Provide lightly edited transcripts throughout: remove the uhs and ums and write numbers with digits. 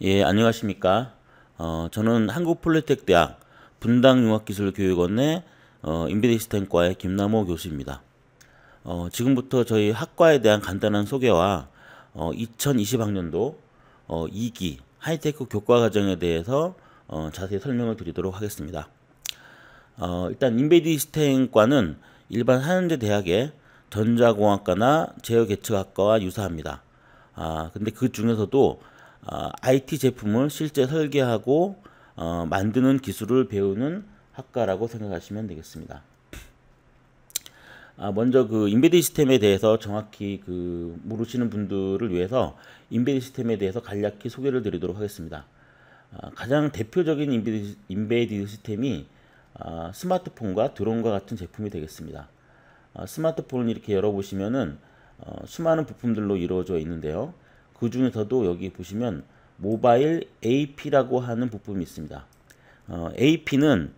예, 안녕하십니까. 저는 한국폴리텍대학 분당융합기술교육원의 인베디드 시스템과의 김남호 교수입니다. 지금부터 저희 학과에 대한 간단한 소개와 2020학년도 2기 하이테크 교과과정에 대해서 자세히 설명을 드리도록 하겠습니다. 일단 인베디드 시스템과는 일반 4년제 대학의 전자공학과나 제어계측학과와 유사합니다. 근데 그 중에서도 IT 제품을 실제 설계하고 만드는 기술을 배우는 학과라고 생각하시면 되겠습니다. 먼저 그 인베디드 시스템에 대해서 정확히 모르시는 분들을 위해서 인베디드 시스템에 대해서 간략히 소개를 드리도록 하겠습니다. 가장 대표적인 인베디드 시스템이 스마트폰과 드론과 같은 제품이 되겠습니다. 스마트폰을 이렇게 열어보시면은 수많은 부품들로 이루어져 있는데요. 그 중에서도 여기 보시면 모바일 AP라고 하는 부품이 있습니다. AP는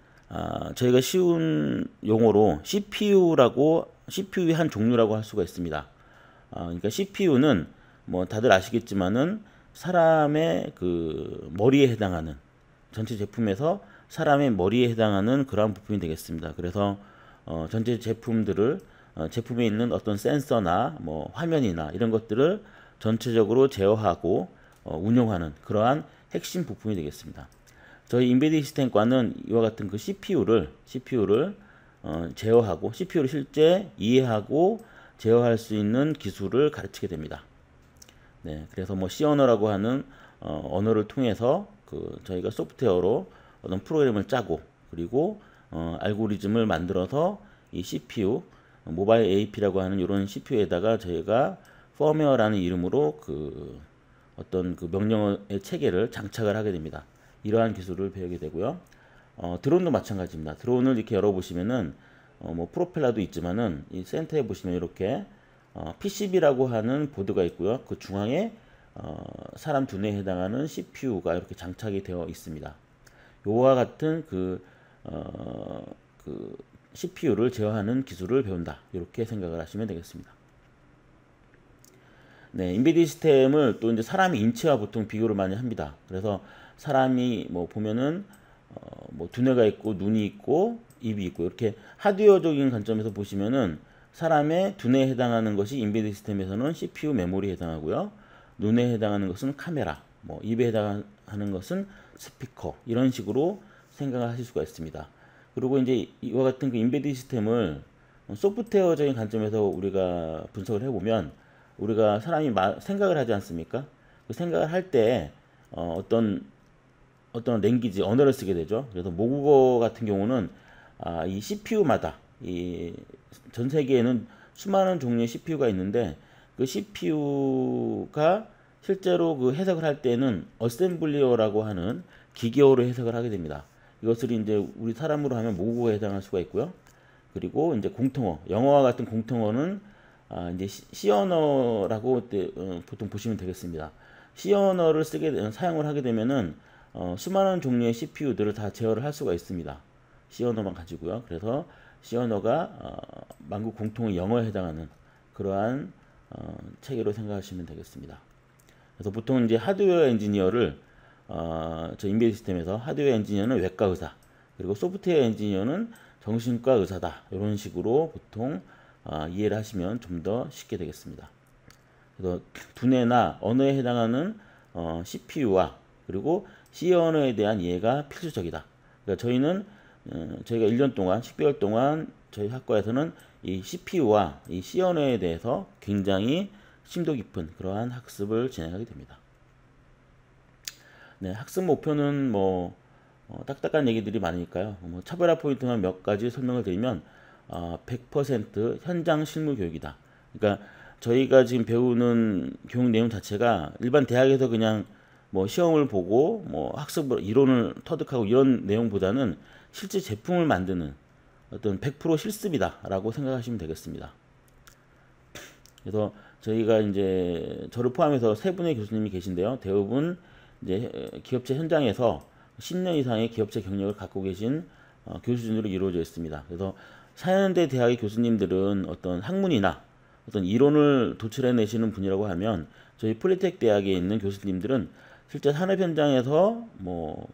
저희가 쉬운 용어로 CPU의 한 종류라고 할 수가 있습니다. 그러니까 CPU는 뭐 다들 아시겠지만은 사람의 그 머리에 해당하는, 전체 제품에서 사람의 머리에 해당하는 그러한 부품이 되겠습니다. 그래서 전체 제품들을 제품에 있는 어떤 센서나 뭐 화면이나 이런 것들을 전체적으로 제어하고 운영하는 그러한 핵심 부품이 되겠습니다. 저희 인베디드 시스템과는 이와 같은 그 CPU를 제어하고 CPU를 실제 이해하고 제어할 수 있는 기술을 가르치게 됩니다. 네, 그래서 뭐 C 언어라고 하는 언어를 통해서 저희가 소프트웨어로 어떤 프로그램을 짜고, 그리고 알고리즘을 만들어서 이 CPU 모바일 AP라고 하는 이런 CPU에다가 저희가 펌웨어라는 이름으로 어떤 명령어의 체계를 장착을 하게 됩니다. 이러한 기술을 배우게 되고요. 드론도 마찬가지입니다. 드론을 이렇게 열어보시면은 뭐 프로펠러도 있지만은 이 센터에 보시면 이렇게 PCB라고 하는 보드가 있고요. 그 중앙에 사람 두뇌에 해당하는 CPU가 이렇게 장착이 되어 있습니다. 요와 같은 CPU를 제어하는 기술을 배운다, 이렇게 생각을 하시면 되겠습니다. 네, 인베디드 시스템을 또 이제 사람의 인체와 보통 비교를 많이 합니다. 그래서 사람이 뭐 보면은 뭐 두뇌가 있고 눈이 있고 입이 있고, 이렇게 하드웨어적인 관점에서 보시면은 사람의 두뇌에 해당하는 것이 인베디드 시스템에서는 CPU 메모리에 해당하고요. 눈에 해당하는 것은 카메라, 뭐 입에 해당하는 것은 스피커, 이런 식으로 생각을 하실 수가 있습니다. 그리고 이제 이와 같은 그 인베디드 시스템을 소프트웨어적인 관점에서 우리가 분석을 해보면, 우리가 사람이 생각을 하지 않습니까? 그 생각을 할 때 어떤 랭귀지, 언어를 쓰게 되죠. 그래서 모국어 같은 경우는 이 CPU마다 전 세계에는 수많은 종류의 CPU가 있는데, 그 CPU가 실제로 그 해석을 할 때는 어셈블리어라고 하는 기계어로 해석을 하게 됩니다. 이것을 이제 우리 사람으로 하면 모국어에 해당할 수가 있고요. 그리고 이제 공통어, 영어와 같은 공통어는 이제 C 언어라고 보통 보시면 되겠습니다. C 언어를 사용을 하게 되면은 수많은 종류의 CPU들을 다 제어를 할 수가 있습니다. C 언어만 가지고요. 그래서 C 언어가 만국 공통의 영어에 해당하는 그러한 체계로 생각하시면 되겠습니다. 그래서 보통 이제 하드웨어 엔지니어를 저 인베디드 시스템에서 하드웨어 엔지니어는 외과 의사, 그리고 소프트웨어 엔지니어는 정신과 의사다, 이런 식으로 보통 이해를 하시면 좀 더 쉽게 되겠습니다. 그래서 두뇌나 언어에 해당하는 CPU와 그리고 C 언어에 대한 이해가 필수적이다. 그러니까 저희가 1년 동안, 10개월 동안 저희 학과에서는 이 CPU와 이 C 언어에 대해서 굉장히 심도 깊은 그러한 학습을 진행하게 됩니다. 네, 학습 목표는 뭐 딱딱한 얘기들이 많으니까요. 뭐 차별화 포인트만 몇 가지 설명을 드리면 100% 현장 실무 교육이다. 그러니까 저희가 지금 배우는 교육 내용 자체가 일반 대학에서 그냥 뭐 시험을 보고 뭐 학습 이론을 터득하고 이런 내용보다는 실제 제품을 만드는 어떤 100% 실습이다라고 생각하시면 되겠습니다. 그래서 저희가 이제 저를 포함해서 3분의 교수님이 계신데요. 대부분 이제 기업체 현장에서 10년 이상의 기업체 경력을 갖고 계신 교수진으로 이루어져 있습니다. 그래서 4년대 대학의 교수님들은 어떤 학문이나 어떤 이론을 도출해내시는 분이라고 하면, 저희 폴리텍 대학에 있는 교수님들은 실제 산업 현장에서 뭐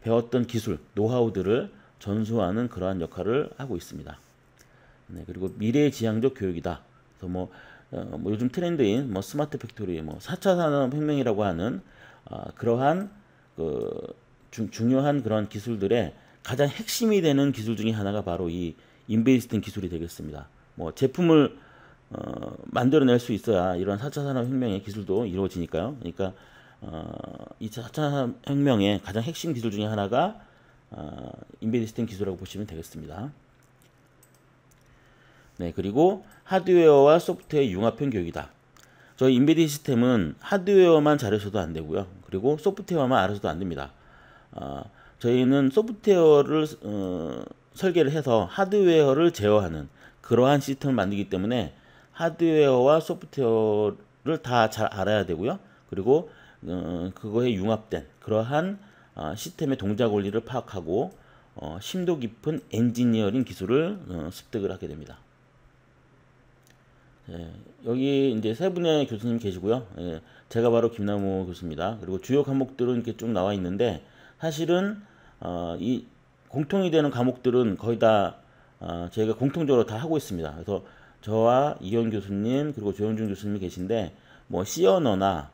배웠던 기술, 노하우들을 전수하는 그러한 역할을 하고 있습니다. 네, 그리고 미래지향적 교육이다. 그래서 뭐 요즘 트렌드인 뭐 스마트 팩토리, 뭐 4차 산업혁명이라고 하는 그러한 중요한 그런 기술들의 가장 핵심이 되는 기술 중에 하나가 바로 이 인베디드 시스템 기술이 되겠습니다. 뭐 제품을 만들어낼 수 있어야 이런 4차 산업혁명의 기술도 이루어지니까요. 그러니까 이 4차 산업혁명의 가장 핵심 기술 중에 하나가 인베디드 시스템 기술이라고 보시면 되겠습니다. 네, 그리고 하드웨어와 소프트웨어 융합형 교육이다. 저희 인베디드 시스템은 하드웨어만 잘하셔도 안 되고요. 그리고 소프트웨어만 알아서도 안 됩니다. 저희는 소프트웨어를 설계를 해서 하드웨어를 제어하는 그러한 시스템을 만들기 때문에 하드웨어와 소프트웨어를 다 잘 알아야 되고요. 그리고 그거에 융합된 그러한 시스템의 동작 원리를 파악하고 심도 깊은 엔지니어링 기술을 습득을 하게 됩니다. 예, 여기 이제 세 분의 교수님 계시고요. 예, 제가 바로 김남호 교수입니다. 그리고 주요 과목들은 이렇게 쭉 나와 있는데 사실은 이 공통이 되는 과목들은 거의 다 저희가 공통적으로 다 하고 있습니다. 그래서 저와 이현 교수님 그리고 조영준 교수님이 계신데 뭐 C 언어나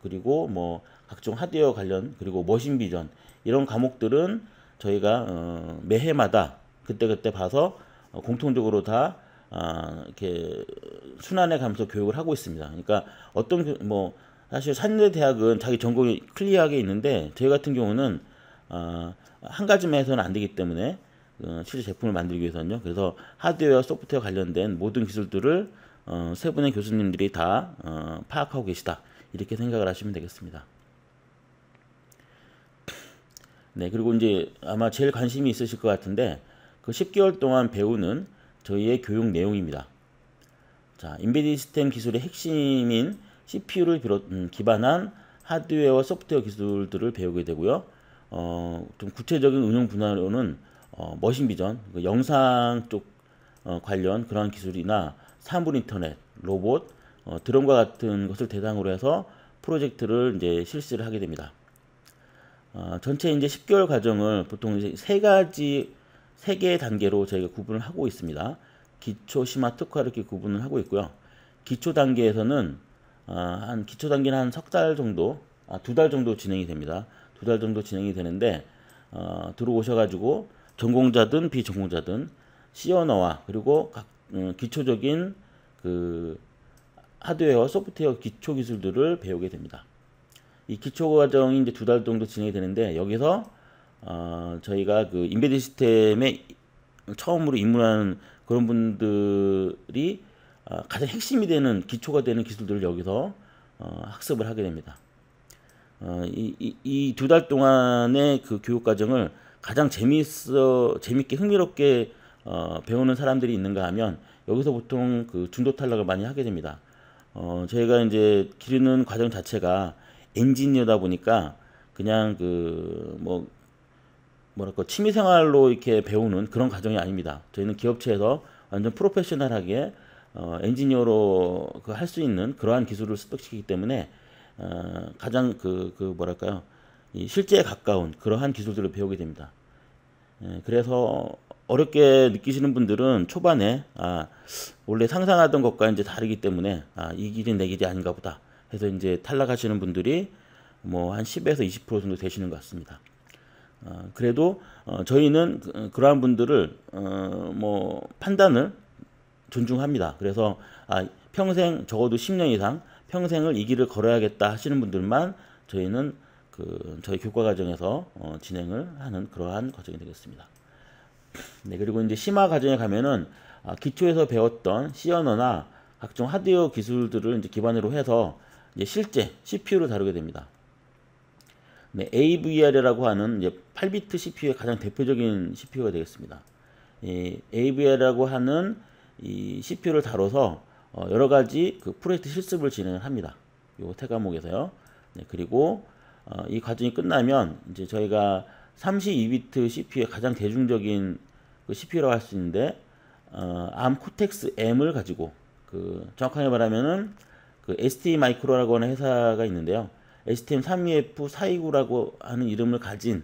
그리고 뭐 각종 하드웨어 관련 그리고 머신 비전 이런 과목들은 저희가 매해마다 그때그때 봐서 공통적으로 다 이렇게 순환해 가면서 교육을 하고 있습니다. 그러니까 어떤 뭐 사실 산대 대학은 자기 전공이 클리어하게 있는데 저희 같은 경우는 한 가지만 해서는 안 되기 때문에 실제 제품을 만들기 위해서는요. 그래서 하드웨어, 소프트웨어 관련된 모든 기술들을 세 분의 교수님들이 다 파악하고 계시다. 이렇게 생각을 하시면 되겠습니다. 네, 그리고 이제 아마 제일 관심이 있으실 것 같은데 그 10개월 동안 배우는 저희의 교육 내용입니다. 자, 인베디드 시스템 기술의 핵심인 CPU를 기반한 하드웨어와 소프트웨어 기술들을 배우게 되고요. 좀 구체적인 응용 분야로는 머신 비전, 영상 쪽 관련 그런 기술이나 사물 인터넷, 로봇, 드론과 같은 것을 대상으로 해서 프로젝트를 이제 실시를 하게 됩니다. 전체 이제 10개월 과정을 보통 이제 세 개의 단계로 저희가 구분을 하고 있습니다. 기초, 심화, 특화 이렇게 구분을 하고 있고요. 기초 단계에서는 기초 단계는 한 석 달 정도, 2달 정도 진행이 됩니다. 2달 정도 진행이 되는데 들어오셔가지고 전공자든 비전공자든 C 언어와 그리고 각 기초적인 그 하드웨어, 소프트웨어 기초 기술들을 배우게 됩니다. 이 기초 과정이 이제 2달 정도 진행이 되는데 여기서 저희가 그 인베디드 시스템에 처음으로 입문하는 그런 분들이 가장 핵심이 되는 기초가 되는 기술들을 여기서 학습을 하게 됩니다. 이 2달 동안의 그 교육 과정을 가장 재밌게 흥미롭게 배우는 사람들이 있는가 하면 여기서 보통 그 중도 탈락을 많이 하게 됩니다. 저희가 이제 기르는 과정 자체가 엔지니어다 보니까 그냥 뭐랄까 취미생활로 이렇게 배우는 그런 과정이 아닙니다. 저희는 기업체에서 완전 프로페셔널하게 엔지니어로 할 수 있는 그러한 기술을 습득시키기 때문에 가장 뭐랄까요 이 실제에 가까운 그러한 기술들을 배우게 됩니다. 그래서 어렵게 느끼시는 분들은 초반에 원래 상상하던 것과 이제 다르기 때문에 이 길이 내 길이 아닌가 보다 해서 이제 탈락하시는 분들이 뭐 한 10에서 20% 정도 되시는 것 같습니다. 그래도 저희는 그러한 분들을 뭐 판단을 존중합니다. 그래서 평생 적어도 10년 이상 평생을 이 길을 걸어야겠다 하시는 분들만 저희는 저희 교과 과정에서 진행을 하는 그러한 과정이 되겠습니다. 네, 그리고 이제 심화 과정에 가면은 기초에서 배웠던 C 언어나 각종 하드웨어 기술들을 이제 기반으로 해서 이제 실제 CPU를 다루게 됩니다. 네, AVR이라고 하는 이제 8비트 CPU의 가장 대표적인 CPU가 되겠습니다. 이 AVR이라고 하는 이 CPU를 다뤄서 여러 가지 그 프로젝트 실습을 진행을 합니다. 요 태과목에서요. 네, 그리고 이 과정이 끝나면 이제 저희가 32비트 CPU의 가장 대중적인 그 CPU라고 할 수 있는데 ARM 코텍스 M을 가지고 정확하게 말하면은 그 ST 마이크로라고 하는 회사가 있는데요. STM32F429라고 하는 이름을 가진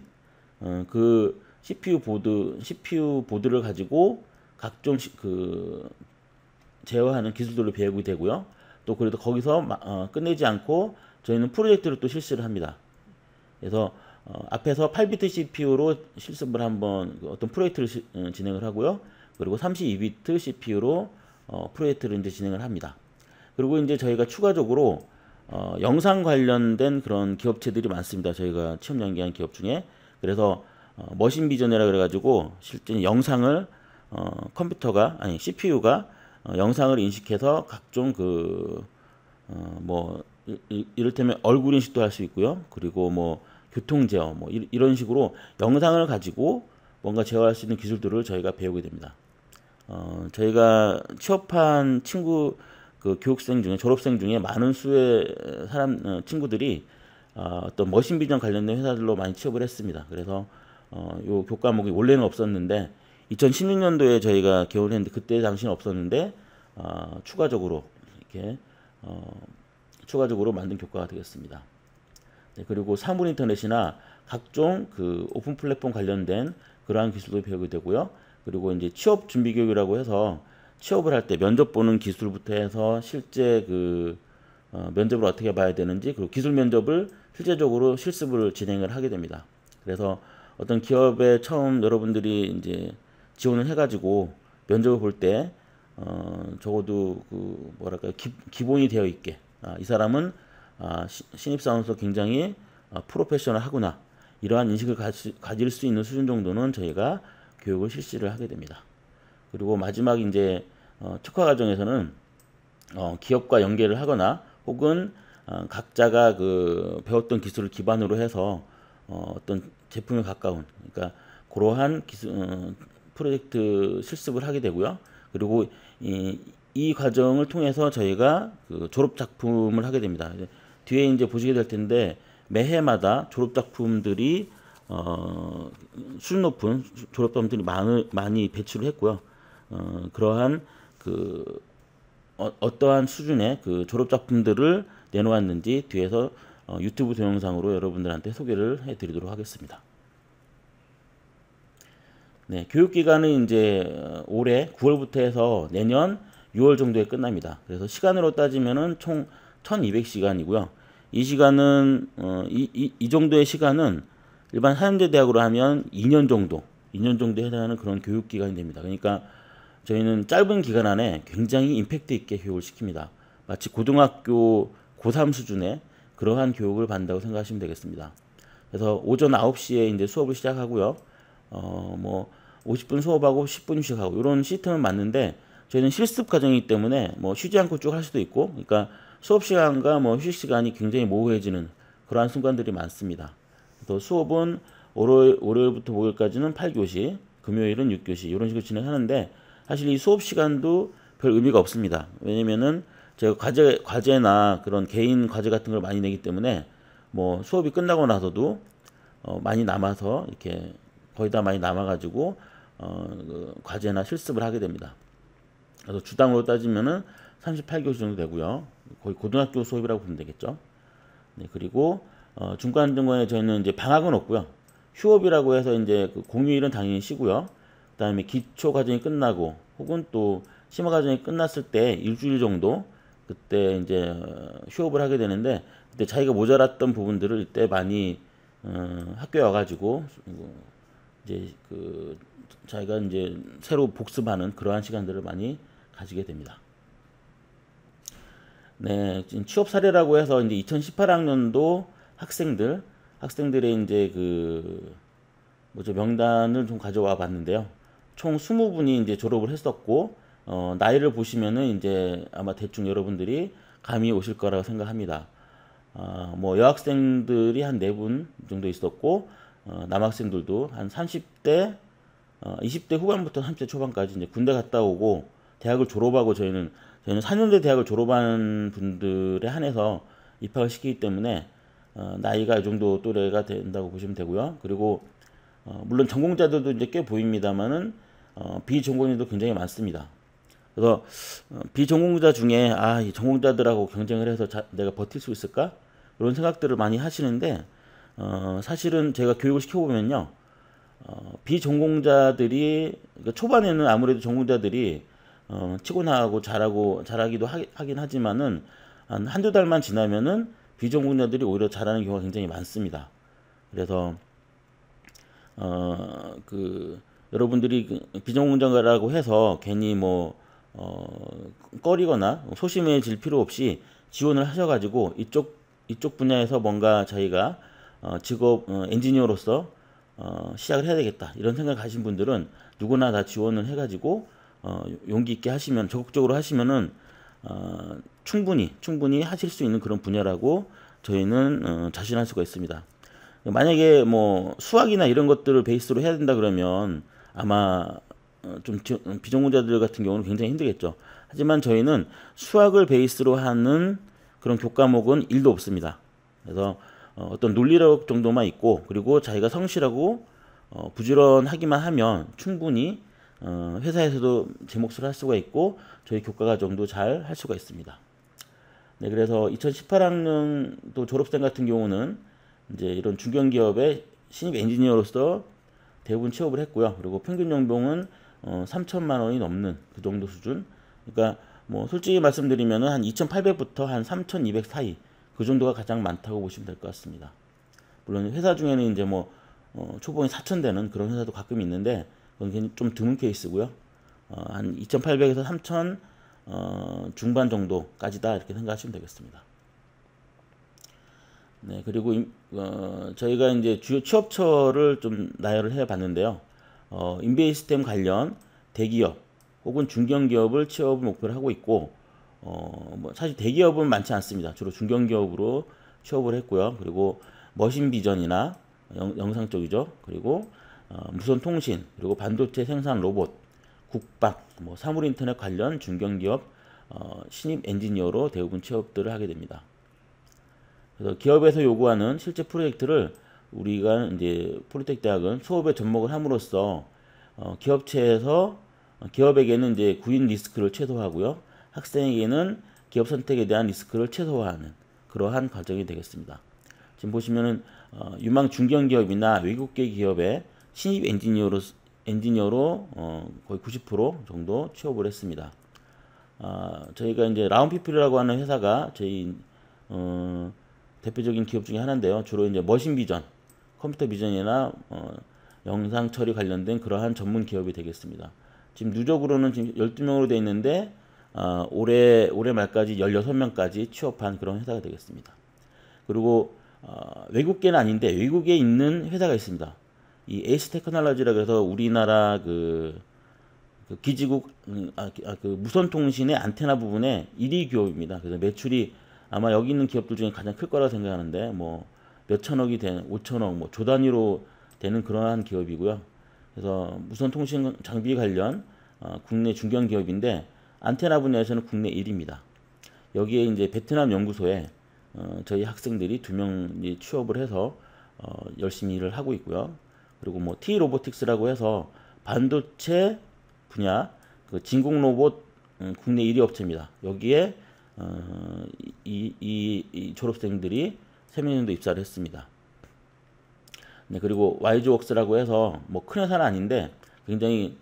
그 CPU 보드를 가지고 각종 제어하는 기술들을 배우게 되고요. 또 그래도 거기서 끝내지 않고 저희는 프로젝트를 또 실시를 합니다. 그래서 앞에서 8비트 CPU로 실습을 한번 어떤 프로젝트를 진행을 하고요. 그리고 32비트 CPU로 프로젝트를 이제 진행을 합니다. 그리고 이제 저희가 추가적으로 영상 관련된 그런 기업체들이 많습니다. 저희가 취업 연계한 기업 중에. 그래서 머신 비전이라 그래가지고 실제 영상을 CPU가 영상을 인식해서 각종 이를테면 얼굴 인식도 할 수 있고요. 그리고 뭐 교통 제어 이런 식으로 영상을 가지고 뭔가 제어할 수 있는 기술들을 저희가 배우게 됩니다. 저희가 취업한 교육생 중에 졸업생 중에 많은 수의 친구들이 어떤 머신 비전 관련된 회사들로 많이 취업을 했습니다. 그래서 요 교과목이 원래는 없었는데 2016년도에 저희가 개원을 했는데 그때 당시는 없었는데 추가적으로 만든 교과가 되겠습니다. 네, 그리고 사물 인터넷이나 각종 오픈 플랫폼 관련된 그러한 기술도 배우게 되고요. 그리고 이제 취업 준비 교육이라고 해서 취업을 할 때 면접 보는 기술부터 해서 실제 면접을 어떻게 봐야 되는지, 그리고 기술 면접을 실제적으로 실습을 진행을 하게 됩니다. 그래서 어떤 기업에 처음 여러분들이 이제 지원을 해가지고 면접을 볼 때 적어도 기본이 되어 있게 이 사람은 신입사원으로서 굉장히 프로페셔널하구나, 이러한 인식을 가질 수 있는 수준 정도는 저희가 교육을 실시를 하게 됩니다. 그리고 마지막 이제 특화 과정에서는 기업과 연계를 하거나 혹은 각자가 배웠던 기술을 기반으로 해서 어떤 제품에 가까운, 그러니까 그러한 프로젝트 실습을 하게 되고요. 그리고 이 과정을 통해서 저희가 졸업 작품을 하게 됩니다. 뒤에 이제 보시게 될 텐데 매해마다 졸업 작품들이 수준 높은 졸업 작품들이 많이 배출을 했고요. 그러한 어떠한 수준의 졸업 작품들을 내놓았는지 뒤에서 유튜브 동영상으로 여러분들한테 소개를 해드리도록 하겠습니다. 네, 교육 기간은 이제 올해 9월부터 해서 내년 6월 정도에 끝납니다. 그래서 시간으로 따지면은 총 1200시간이고요. 이 시간은 이 정도의 시간은 일반 4년제 대학으로 하면 2년 정도에 해당하는 그런 교육 기간이 됩니다. 그러니까 저희는 짧은 기간 안에 굉장히 임팩트 있게 교육을 시킵니다. 마치 고등학교 고3 수준의 그러한 교육을 받는다고 생각하시면 되겠습니다. 그래서 오전 9시에 이제 수업을 시작하고요. 50분 수업하고 10분 휴식하고 이런 시스템은 맞는데 저희는 실습 과정이기 때문에 쉬지 않고 쭉 할 수도 있고, 그러니까 수업 시간과 휴식 시간이 굉장히 모호해지는 그러한 순간들이 많습니다. 또 수업은 월요일부터 목요일까지는 8교시, 금요일은 6교시 이런 식으로 진행하는데 사실 이 수업 시간도 별 의미가 없습니다. 왜냐면은 제가 과제나 그런 개인 과제 같은 걸 많이 내기 때문에 수업이 끝나고 나서도 많이 남아서 이렇게 거의 다 많이 남아가지고 과제나 실습을 하게 됩니다. 그래서 주당으로 따지면은 38교시 정도 되고요. 거의 고등학교 수업이라고 보면 되겠죠. 네, 그리고 중간중간에 저희는 이제 방학은 없고요. 휴업이라고 해서 이제 공휴일은 당연히 쉬고요. 그다음에 기초 과정이 끝나고 혹은 또 심화 과정이 끝났을 때 일주일 정도 그때 이제 휴업을 하게 되는데, 그때 자기가 모자랐던 부분들을 이때 많이 학교에 와가지고 이제 자기가 이제 새로 복습하는 그러한 시간들을 많이 가지게 됩니다. 네, 지금 취업 사례라고 해서 이제 2018학년도 학생들의 이제 명단을 좀 가져와 봤는데요. 총 20분이 이제 졸업을 했었고, 나이를 보시면은 이제 아마 대충 여러분들이 감이 오실 거라고 생각합니다. 여학생들이 한 4분 정도 있었고, 남학생들도 한 30대, 20대 후반부터 30대 초반까지 이제 군대 갔다 오고 대학을 졸업하고 저희는 4년제 대학을 졸업한 분들에 한해서 입학을 시키기 때문에 나이가 이 정도 또래가 된다고 보시면 되고요. 그리고 물론 전공자들도 이제 꽤 보입니다만은 비전공자도 굉장히 많습니다. 그래서 비전공자 중에 이 전공자들하고 경쟁을 해서 내가 버틸 수 있을까? 이런 생각들을 많이 하시는데 사실은 제가 교육을 시켜보면요, 비전공자들이 그러니까 초반에는 아무래도 전공자들이 치고 나가고 잘하기도 하긴 하지만은 한두 달만 지나면은 비전공자들이 오히려 잘하는 경우가 굉장히 많습니다. 그래서 여러분들이 비전공자라고 해서 괜히 꺼리거나 소심해질 필요 없이 지원을 하셔가지고 이쪽 분야에서 뭔가 저희가 직업 엔지니어로서 시작을 해야 되겠다 이런 생각 하신 분들은 누구나 다 지원을 해가지고 용기 있게 하시면 적극적으로 하시면은 충분히 하실 수 있는 그런 분야라고 저희는 자신할 수가 있습니다. 만약에 수학이나 이런 것들을 베이스로 해야 된다 그러면 아마 좀 비전공자들 같은 경우는 굉장히 힘들겠죠. 하지만 저희는 수학을 베이스로 하는 그런 교과목은 1도 없습니다. 그래서 어떤 논리력 정도만 있고, 그리고 자기가 성실하고 부지런하기만 하면 충분히 회사에서도 제 몫을 할 수가 있고 저희 교과 과정도 잘 할 수가 있습니다. 네, 그래서 2018학년도 졸업생 같은 경우는 이제 이런 중견기업의 신입 엔지니어로서 대부분 취업을 했고요. 그리고 평균 연봉은 3천만 원이 넘는 그 정도 수준. 그러니까 솔직히 말씀드리면은 한 2,800부터 한 3,200 사이 그 정도가 가장 많다고 보시면 될 것 같습니다. 물론 회사 중에는 이제 초봉이 4천 되는 그런 회사도 가끔 있는데 그건 좀 드문 케이스고요. 한 2,800에서 3천 중반 정도까지다 이렇게 생각하시면 되겠습니다. 네, 그리고 저희가 이제 주요 취업처를 좀 나열을 해 봤는데요. 인베이 시스템 관련 대기업 혹은 중견기업을 취업을 목표로 하고 있고, 사실 대기업은 많지 않습니다. 주로 중견기업으로 취업을 했고요. 그리고 머신 비전이나 영상 쪽이죠. 그리고 무선 통신, 그리고 반도체 생산 로봇, 국방, 사물 인터넷 관련 중견기업 신입 엔지니어로 대부분 취업들을 하게 됩니다. 그래서 기업에서 요구하는 실제 프로젝트를 우리가 이제 폴리텍 대학은 수업에 접목을 함으로써 기업체에서 기업에게는 이제 구인 리스크를 최소화하고요, 학생에게는 기업 선택에 대한 리스크를 최소화하는 그러한 과정이 되겠습니다. 지금 보시면은 유망 중견기업이나 외국계 기업의 신입 엔지니어로 거의 90% 정도 취업을 했습니다. 저희가 이제 라운피플이라고 하는 회사가 저희 대표적인 기업 중에 하나인데요. 주로 이제 머신 비전, 컴퓨터 비전이나 영상 처리 관련된 그러한 전문 기업이 되겠습니다. 지금 누적으로는 지금 12명으로 되어 있는데 올해 말까지 16명까지 취업한 그런 회사가 되겠습니다. 그리고 외국계는 아닌데 외국에 있는 회사가 있습니다. 이 에이스 테크놀로지라고 해서 우리나라 그 기지국 그 무선 통신의 안테나 부분의 1위 기업입니다. 그래서 매출이 아마 여기 있는 기업들 중에 가장 클 거라고 생각하는데 몇 천억이 되는 5천억 조 단위로 되는 그러한 기업이고요. 그래서 무선 통신 장비 관련 국내 중견 기업인데 안테나 분야에서는 국내 1위입니다. 여기에 이제 베트남 연구소에 저희 학생들이 2명이 취업을 해서 열심히 일을 하고 있고요. 그리고 T 로보틱스라고 해서 반도체 분야 그 진공 로봇 국내 1위 업체입니다. 여기에 이 졸업생들이 3명 정도 입사를 했습니다. 네, 그리고 와이즈웍스라고 해서 큰 회사는 아닌데 굉장히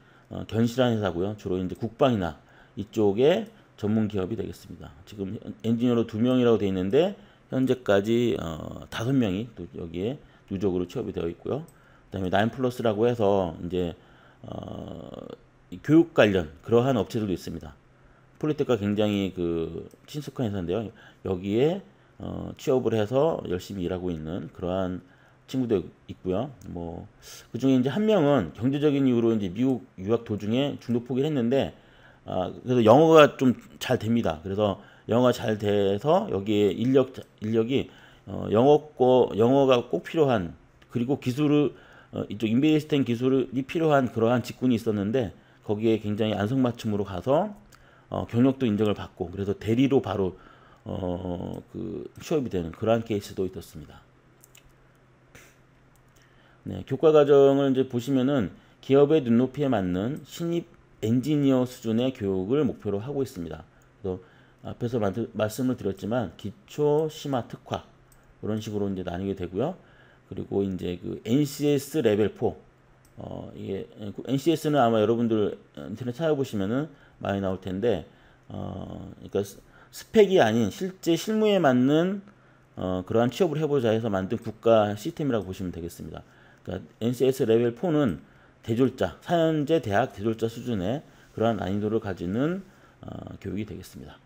견실한 회사고요. 주로 이제 국방이나 이쪽에 전문 기업이 되겠습니다. 지금 엔지니어로 2명이라고 되어 있는데 현재까지 5명이 또 여기에 누적으로 취업이 되어 있고요. 그다음에 나인플러스라고 해서 이제 교육 관련 그러한 업체들도 있습니다. 폴리텍과 굉장히 친숙한 회사인데요. 여기에 취업을 해서 열심히 일하고 있는 그러한 친구도 있고요. 그 중에 이제 한 명은 경제적인 이유로 이제 미국 유학 도중에 중도 포기를 했는데, 그래서 영어가 좀 잘 됩니다. 그래서 영어가 잘 돼서 여기에 인력이 영어가 꼭 필요한, 그리고 기술을 이쪽 인베이드 시스템 기술이 필요한 그러한 직군이 있었는데 거기에 굉장히 안성맞춤으로 가서 경력도 인정을 받고 그래서 대리로 바로 취업이 되는 그러한 케이스도 있었습니다. 네, 교과 과정을 이제 보시면은 기업의 눈높이에 맞는 신입 엔지니어 수준의 교육을 목표로 하고 있습니다. 그래서 앞에서 말씀을 드렸지만 기초, 심화, 특화 이런 식으로 이제 나뉘게 되고요. 그리고 이제 그 NCS 레벨 4, 이게 NCS는 아마 여러분들 인터넷 찾아보시면은 많이 나올 텐데, 그러니까 스펙이 아닌 실제 실무에 맞는 그러한 취업을 해보자 해서 만든 국가 시스템이라고 보시면 되겠습니다. 그러니까 NCS 레벨 4는 대졸자, 4년제 대학 대졸자 수준의 그러한 난이도를 가지는 교육이 되겠습니다.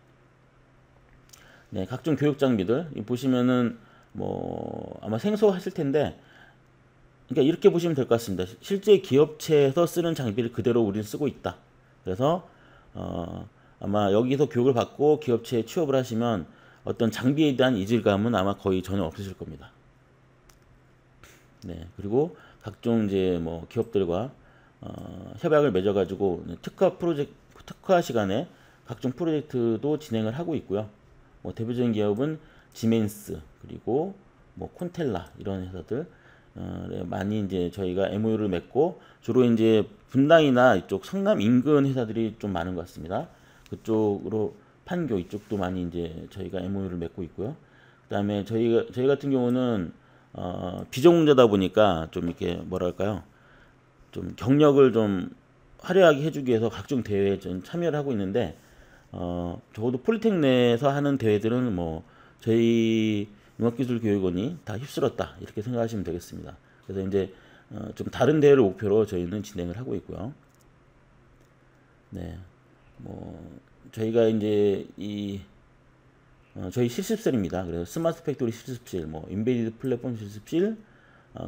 네, 각종 교육 장비들 보시면은 뭐 아마 생소하실 텐데, 그러니까 이렇게 보시면 될 것 같습니다. 실제 기업체에서 쓰는 장비를 그대로 우리는 쓰고 있다. 그래서 아마 여기서 교육을 받고 기업체에 취업을 하시면 어떤 장비에 대한 이질감은 아마 거의 전혀 없으실 겁니다. 네, 그리고 각종 이제 뭐 기업들과 협약을 맺어가지고 특화 시간에 각종 프로젝트도 진행을 하고 있고요. 뭐 대표적인 기업은 지멘스, 그리고 뭐 콘텔라 이런 회사들 많이 이제 저희가 MOU를 맺고, 주로 이제 분당이나 이쪽 성남 인근 회사들이 좀 많은 것 같습니다. 그쪽으로 판교 이쪽도 많이 이제 저희가 MOU를 맺고 있고요. 그다음에 저희 같은 경우는 비전공자다 보니까 좀 이렇게 뭐랄까요, 좀 경력을 좀 화려하게 해주기 위해서 각종 대회에 좀 참여를 하고 있는데, 적어도 폴리텍 내에서 하는 대회들은 뭐 저희 융합기술교육원이 다 휩쓸었다 이렇게 생각하시면 되겠습니다. 그래서 이제 좀 다른 대회를 목표로 저희는 진행을 하고 있고요. 네, 뭐 저희가 이제 저희 실습실입니다. 그래서 스마트 팩토리 실습실, 뭐 인베디드 플랫폼 실습실,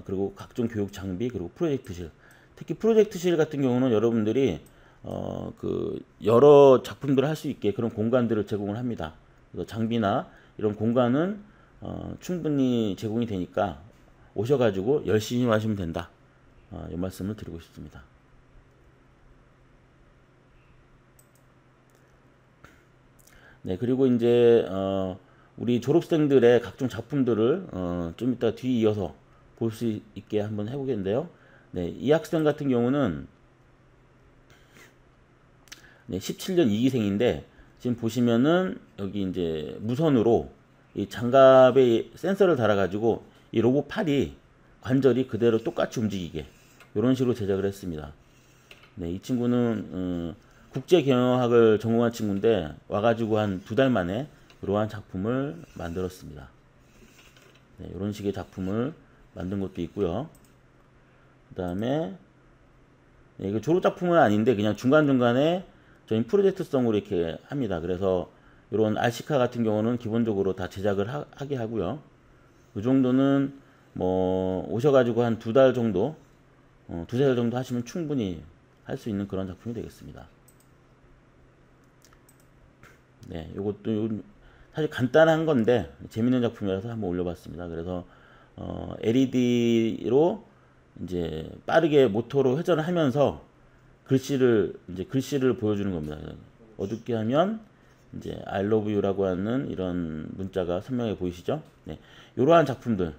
그리고 각종 교육 장비, 그리고 프로젝트실. 특히 프로젝트실 같은 경우는 여러분들이 그 여러 작품들을 할 수 있게 그런 공간들을 제공을 합니다. 그래서 장비나 이런 공간은 충분히 제공이 되니까 오셔가지고 열심히 하시면 된다. 이 말씀을 드리고 싶습니다. 네, 그리고 이제 우리 졸업생들의 각종 작품들을 좀 이따 뒤 이어서 볼 수 있게 한번 해보겠는데요. 네, 이 학생 같은 경우는 네, 17년 2기생인데 지금 보시면은 여기 이제 무선으로 이 장갑에 센서를 달아가지고 이 로봇 팔이 관절이 그대로 똑같이 움직이게 이런 식으로 제작을 했습니다. 네, 이 친구는 국제경영학을 전공한 친구인데 와가지고 한 2달 만에 이러한 작품을 만들었습니다. 네, 이런 식의 작품을 만든 것도 있고요. 그 다음에 네, 이거 졸업작품은 아닌데 그냥 중간중간에 저희 프로젝트성으로 이렇게 합니다. 그래서 이런 RC카 같은 경우는 기본적으로 다 제작을 하게 하고요. 이 정도는 뭐 오셔가지고 한 2달 정도, 2~3달 정도 하시면 충분히 할 수 있는 그런 작품이 되겠습니다. 네, 요것도 사실 간단한 건데 재밌는 작품이라서 한번 올려봤습니다. 그래서 LED로 이제 빠르게 모터로 회전을 하면서 글씨를 보여주는 겁니다. 어둡게 하면 이제 I love you라고 하는 이런 문자가 선명하게 보이시죠? 네, 이러한 작품들,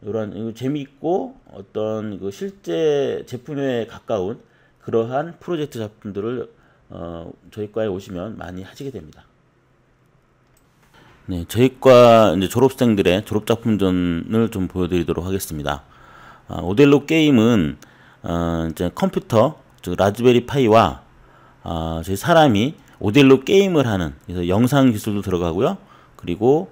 이거 재미있고 어떤 그 실제 제품에 가까운 그러한 프로젝트 작품들을 저희 과에 오시면 많이 하시게 됩니다. 네, 저희 과 이제 졸업생들의 졸업 작품전을 좀 보여드리도록 하겠습니다. 오델로 게임은 이제 컴퓨터, 즉 라즈베리 파이와 저희 사람이 오델로 게임을 하는, 그래서 영상 기술도 들어가고요. 그리고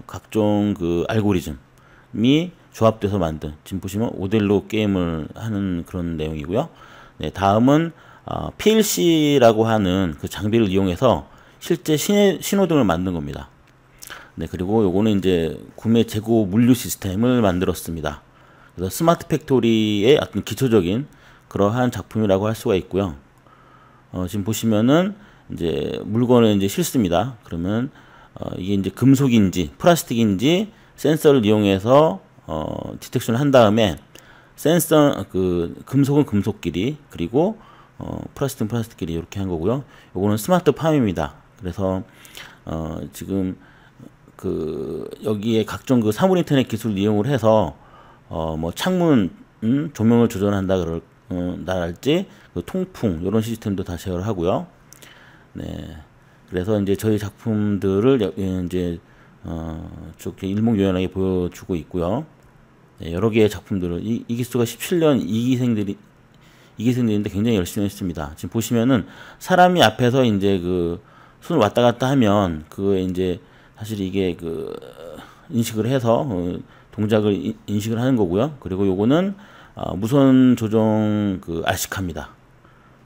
각종 그 알고리즘이 조합돼서 만든, 지금 보시면 오델로 게임을 하는 그런 내용이고요. 네, 다음은 PLC라고 하는 그 장비를 이용해서 실제 신호등을 만든 겁니다. 네, 그리고 요거는 이제 구매 재고 물류 시스템을 만들었습니다. 그래서 스마트 팩토리의 어떤 기초적인 그러한 작품이라고 할 수가 있고요. 지금 보시면은 이제 물건을 이제 실습니다. 그러면 이게 이제 금속인지 플라스틱인지 센서를 이용해서 디텍션을 한 다음에 센서 금속은 금속끼리, 그리고 플라스틱은 플라스틱끼리 이렇게 한 거고요. 요거는 스마트 팜입니다. 그래서 지금 여기에 각종 그 사물 인터넷 기술을 이용을 해서 뭐 창문 조명을 조절한다 날지 그 통풍 이런 시스템도 다 제어를 하고요. 네, 그래서 이제 저희 작품들을 이제 쭉 일목요연하게 보여주고 있고요. 네, 여러 개의 작품들을 이 기수가 17년 2기생들인데 굉장히 열심히 했습니다. 지금 보시면은 사람이 앞에서 이제 그 손을 왔다 갔다 하면 그거에 이제 사실 이게 그 인식을 해서 동작을 인식을 하는 거고요. 그리고 요거는 무선 조정 그 RC카입니다.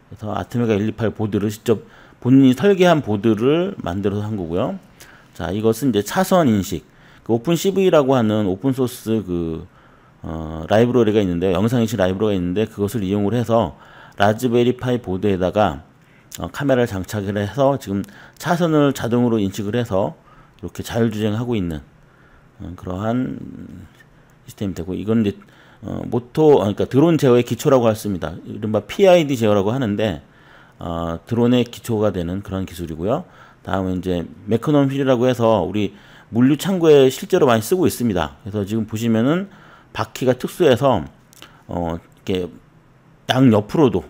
그래서 아트메가 128 보드를 직접 본인이 설계한 보드를 만들어서 한 거고요. 자, 이것은 이제 차선 인식, 그 오픈CV라고 하는 오픈소스 그 라이브러리가 있는데, 영상 인식 라이브러리가 있는데 그것을 이용을 해서 라즈베리 파이 보드에다가 카메라를 장착을 해서 지금 차선을 자동으로 인식을 해서 이렇게 자율주행하고 있는 그러한 시스템이 되고, 이건 이제 모토, 그러니까 드론 제어의 기초라고 했습니다. 이른바 PID 제어라고 하는데 드론의 기초가 되는 그런 기술이고요. 다음에 이제 메커놈 휠이라고 해서 우리 물류 창고에 실제로 많이 쓰고 있습니다. 그래서 지금 보시면은 바퀴가 특수해서 이렇게 양 옆으로도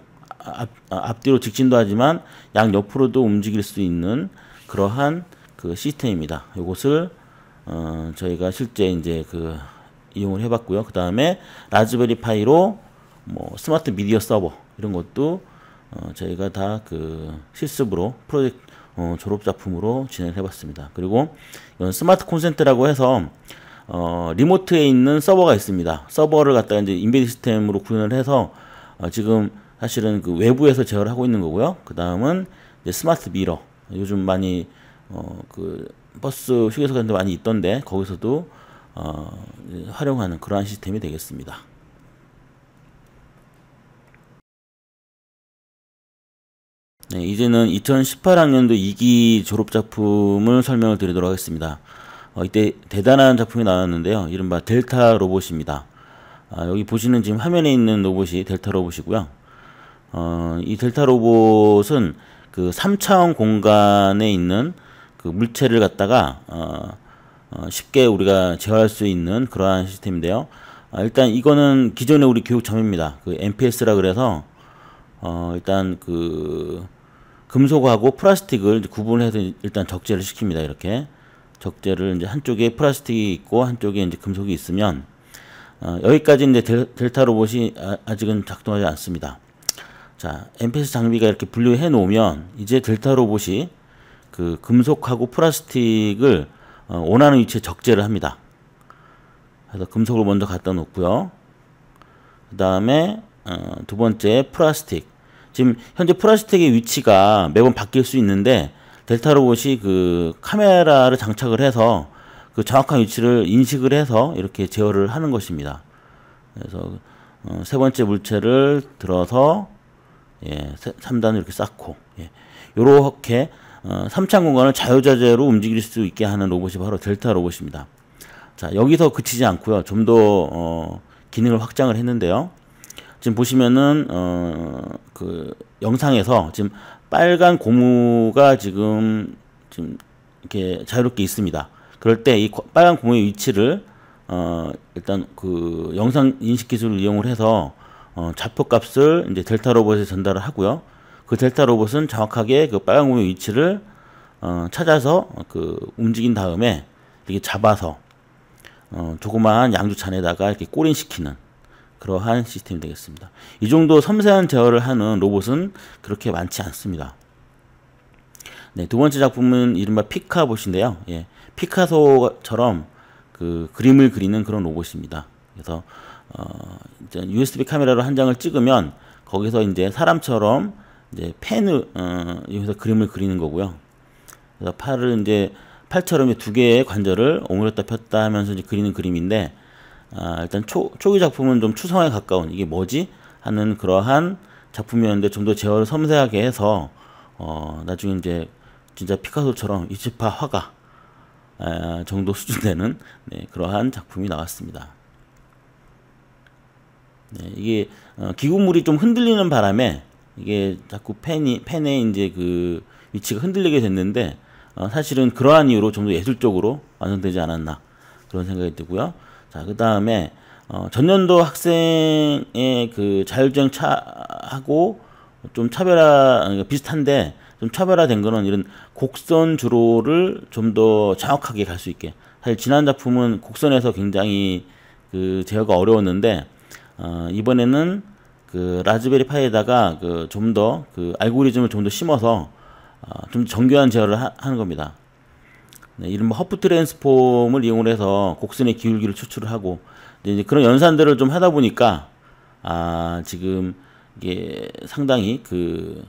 앞뒤로 직진도 하지만 양 옆으로도 움직일 수 있는 그러한 그 시스템입니다. 이것을 저희가 실제 이제 그 이용을 해봤고요. 그 다음에 라즈베리 파이로 뭐 스마트 미디어 서버 이런 것도 저희가 다 그 실습으로 프로젝트 졸업 작품으로 진행을 해봤습니다. 그리고 이건 스마트 콘센트라고 해서 리모트에 있는 서버가 있습니다. 서버를 갖다가 이제 인베디 시스템으로 구현을 해서 지금 사실은 그 외부에서 제어를 하고 있는 거고요. 그 다음은 이제 스마트 미러, 요즘 많이 그 버스 휴게소 같은 데 많이 있던데 거기서도 활용하는 그러한 시스템이 되겠습니다. 네, 이제는 2018학년도 2기 졸업작품을 설명을 드리도록 하겠습니다. 이때 대단한 작품이 나왔는데요. 이른바 델타 로봇입니다. 여기 보시는 지금 화면에 있는 로봇이 델타 로봇이고요. 이 델타 로봇은 그 3차원 공간에 있는 그 물체를 갖다가 쉽게 우리가 제어할 수 있는 그러한 시스템인데요. 일단 이거는 기존의 우리 교육 점입니다. 그 MPS라 그래서 일단 그 금속하고 플라스틱을 구분해서 일단 적재를 시킵니다. 이렇게 적재를 이제 한쪽에 플라스틱이 있고 한쪽에 이제 금속이 있으면 여기까지 이제 델타 로봇이 아직은 작동하지 않습니다. 자, MPS 장비가 이렇게 분류해 놓으면 이제 델타 로봇이 그 금속하고 플라스틱을 원하는 위치에 적재를 합니다. 그래서 금속을 먼저 갖다 놓고요. 그 다음에 두 번째 플라스틱. 지금 현재 플라스틱의 위치가 매번 바뀔 수 있는데 델타 로봇이 그 카메라를 장착을 해서 그 정확한 위치를 인식을 해서 이렇게 제어를 하는 것입니다. 그래서 세 번째 물체를 들어서 3단을 이렇게 쌓고 요렇게 3차원 공간을 자유자재로 움직일 수 있게 하는 로봇이 바로 델타 로봇입니다. 자, 여기서 그치지 않고요. 좀 더 기능을 확장을 했는데요. 지금 보시면은 그 영상에서 지금 빨간 고무가 지금 이렇게 자유롭게 있습니다. 그럴 때 이 빨간 고무의 위치를 일단 그 영상 인식 기술을 이용을 해서 좌표 값을 이제 델타 로봇에 전달을 하고요. 그 델타 로봇은 정확하게 그 빨간 고무의 위치를 찾아서 그 움직인 다음에 이렇게 잡아서 조그마한 양주찬에다가 이렇게 꼬린시키는 그러한 시스템이 되겠습니다. 이 정도 섬세한 제어를 하는 로봇은 그렇게 많지 않습니다. 네, 두 번째 작품은 이른바 피카봇인데요. 피카소처럼 그 그림을 그리는 그런 로봇입니다. 그래서 이제 USB 카메라로 한 장을 찍으면 거기서 이제 사람처럼 이제 펜을 이용해서 그림을 그리는 거고요. 그래서 팔처럼 두 개의 관절을 오므렸다 폈다 하면서 이제 그리는 그림인데, 일단 초기 작품은 좀 추상에 가까운 이게 뭐지? 하는 그러한 작품이었는데 좀 더 제어를 섬세하게 해서 나중에 이제 진짜 피카소처럼 이치파 화가 정도 수준 되는 그러한 작품이 나왔습니다. 이게 기구물이 좀 흔들리는 바람에 이게 자꾸 펜의 이제 그 위치가 흔들리게 됐는데 사실은 그러한 이유로 좀 더 예술적으로 완성되지 않았나 그런 생각이 들고요. 자, 그 다음에 전년도 학생의 그 자율주행 차하고 좀 비슷한데 좀 차별화된 거는 이런 곡선 주로를 좀 더 정확하게 갈 수 있게. 사실 지난 작품은 곡선에서 굉장히 그 제어가 어려웠는데 이번에는 그 라즈베리 파이에다가 그 좀 더 그 알고리즘을 좀 더 심어서 좀 정교한 제어를 하는 겁니다. 네, 이른바 허프 트랜스폼을 이용을 해서 곡선의 기울기를 추출을 하고 이제 그런 연산들을 좀 하다 보니까 지금 이게 상당히 그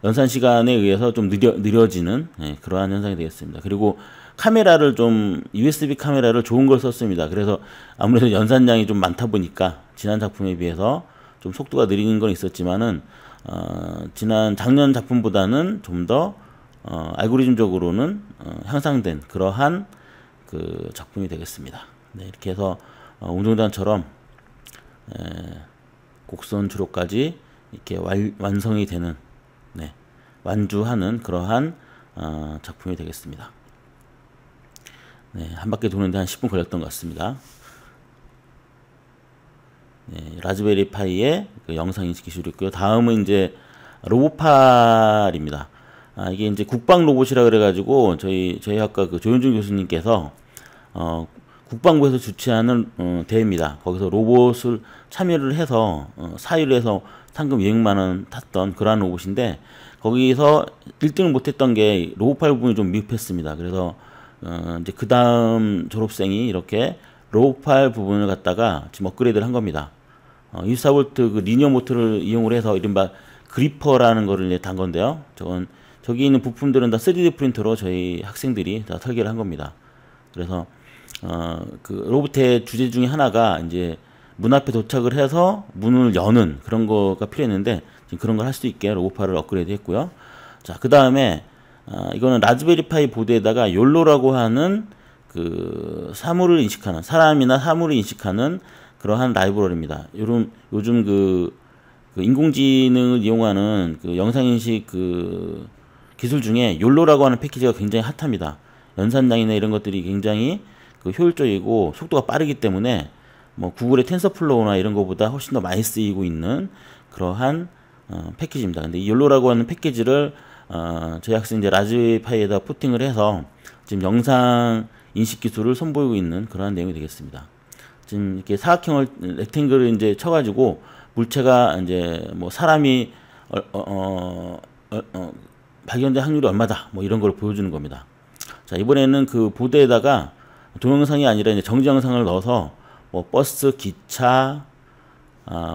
연산 시간에 의해서 좀 느려지는 그러한 현상이 되겠습니다. 그리고 카메라를 좀 USB 카메라를 좋은 걸 썼습니다. 그래서 아무래도 연산량이 좀 많다 보니까 지난 작품에 비해서 좀 속도가 느리는 건 있었지만은 작년 작품보다는 좀 더 알고리즘적으로는 향상된 그러한 그 작품이 되겠습니다. 네, 이렇게 해서 운동장처럼 곡선 주로까지 이렇게 완성이 되는 완주하는 그러한 작품이 되겠습니다. 네, 한 바퀴 도는데 한 10분 걸렸던 것 같습니다. 네, 라즈베리 파이의 그 영상 인식 기술이 있고요. 다음은 이제 로보팔입니다. 이게 이제 국방 로봇이라 그래가지고 저희 학과 그 조현준 교수님께서 국방부에서 주최하는 대회입니다. 거기서 로봇을 참여를 해서 사유를 해서 상금 200만 원 탔던 그러한 로봇인데 거기서 1등을 못했던 게 로보팔 부분이 좀 미흡했습니다. 그래서 이제 그 다음 졸업생이 이렇게 로보팔 부분을 갖다가 지금 업그레이드를 한 겁니다. 24V 그 리니어 모터를 이용을 해서 이른바 그리퍼라는 거를 이제 단 건데요. 저기 있는 부품들은 다 3D 프린터로 저희 학생들이 다 설계를 한 겁니다. 그래서 그 로봇의 주제 중에 하나가 이제 문 앞에 도착을 해서 문을 여는 그런 거가 필요했는데 지금 그런 걸 할 수 있게 로보팔을 업그레이드 했고요. 자, 그 다음에 이거는 라즈베리 파이 보드에다가 욜로라고 하는 그 사물을 인식하는 사람이나 사물을 인식하는 그러한 라이브러리입니다. 요즘 그 인공지능을 이용하는 그 영상인식 그 기술 중에 욜로라고 하는 패키지가 굉장히 핫합니다. 연산량이나 이런 것들이 굉장히 그 효율적이고 속도가 빠르기 때문에 뭐 구글의 텐서플로우나 이런 것보다 훨씬 더 많이 쓰이고 있는 그러한 패키지입니다. 근데 이 욜로라고 하는 패키지를 저희 학생 이제 라즈베리 파이에다 포팅을 해서 지금 영상 인식 기술을 선보이고 있는 그러한 내용이 되겠습니다. 지금 이렇게 사각형을 렉탱글을 이제 쳐가지고 물체가 이제 뭐 사람이 발견될 확률이 얼마다 뭐 이런 걸 보여주는 겁니다. 자, 이번에는 그 보드에다가 동영상이 아니라 이제 정지 영상을 넣어서 뭐 버스, 기차,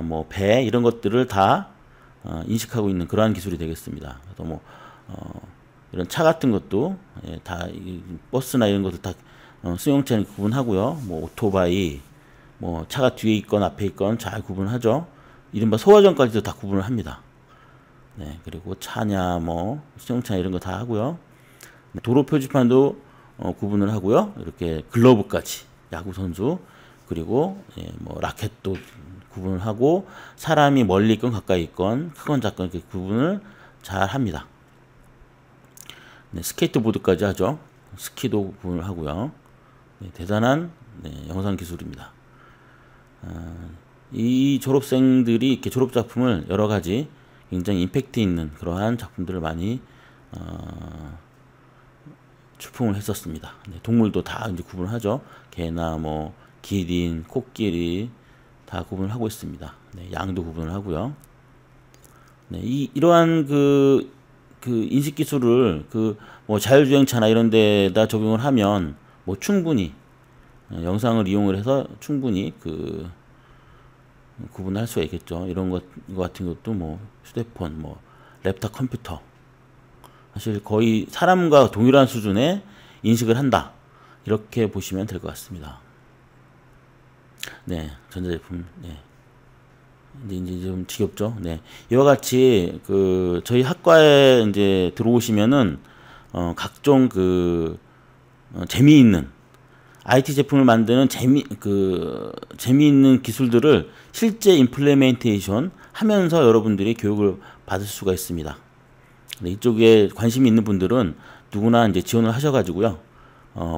뭐 배 이런 것들을 다 인식하고 있는 그러한 기술이 되겠습니다. 그래서 뭐 이런 차 같은 것도 다 버스나 이런 것들 다 승용차는 구분하고요. 뭐 오토바이, 뭐 차가 뒤에 있건 앞에 있건 잘 구분하죠. 이른바 소화전까지도 다 구분을 합니다. 네, 그리고 차냐, 뭐 승용차 이런 거 다 하고요. 도로 표지판도 구분을 하고요. 이렇게 글러브까지 야구 선수 그리고 뭐 라켓도 구분을 하고 사람이 멀리 있건 가까이 있건 크건 작건 이렇게 구분을 잘 합니다. 네, 스케이트보드까지 하죠. 스키도 구분을 하고요. 네, 대단한 영상 기술입니다. 이 졸업생들이 이렇게 졸업 작품을 여러 가지 굉장히 임팩트 있는 그러한 작품들을 많이 출품을 했었습니다. 네, 동물도 다 이제 구분을 하죠. 개나 뭐 기린, 코끼리 다 구분을 하고 있습니다. 네, 양도 구분을 하고요. 네, 이러한 그 인식 기술을 뭐 자율주행차나 이런 데다 적용을 하면 뭐 충분히 영상을 이용을 해서 충분히 구분할 수가 있겠죠. 이런 것 같은 것도 뭐 휴대폰, 뭐 랩탑 컴퓨터 사실 거의 사람과 동일한 수준의 인식을 한다. 이렇게 보시면 될 것 같습니다. 네, 전자제품. 네. 이제 좀 지겹죠. 네. 이와 같이 저희 학과에 이제 들어오시면은 각종 재미있는 IT 제품을 만드는 재미있는 기술들을 실제 임플레멘테이션 하면서 여러분들이 교육을 받을 수가 있습니다. 네, 이쪽에 관심이 있는 분들은 누구나 이제 지원을 하셔가지고요.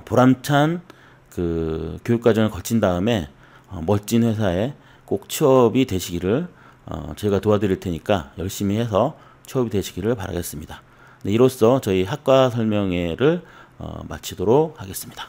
보람찬 교육 과정을 거친 다음에 멋진 회사에 꼭 취업이 되시기를 저희가 도와드릴 테니까 열심히 해서 취업이 되시기를 바라겠습니다. 네, 이로써 저희 학과 설명회를 마치도록 하겠습니다.